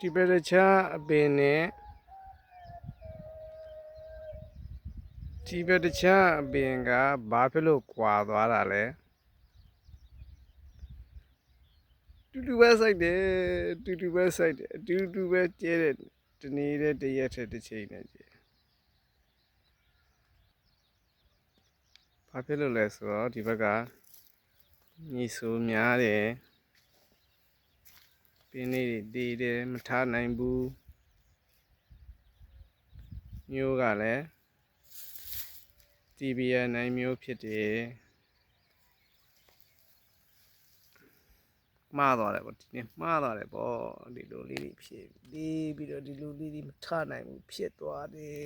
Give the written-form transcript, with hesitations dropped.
ဒီဘက်တစ်ခြားအပင်နဲ့ဒီဘက်တစ်ခြားအပင်ကဘာဖြစ်လို့ကွာသွားတာလဲတူတူပဲစိုက်တယ်တူတူပဲစိုက်တယ်အတူတူပဲကျဲတဲ့တနေ့တည်းတရက်ထက်တစ်ချိန်နဲ့ကျဲဘာဖြစ်လို့လဲဆိုတော့ဒီဘက်ကမြေဆိုးများတယ်ပင်လေးတွေတည်တယ်မထားနိုင်ဘူးမျိုးကလည်းတီဗီယနိုင်မျိုးဖြစ်တယ်မှားသွားတယ်ပေါ့ဒီနေ့မှားသွားတယ်ပေါ့ဒီလိုလေးတွေဖြစ်ပြီးတော့ဒီလိုလေးတွေမထနိုင်ဘူးဖြစ်သွားတယ်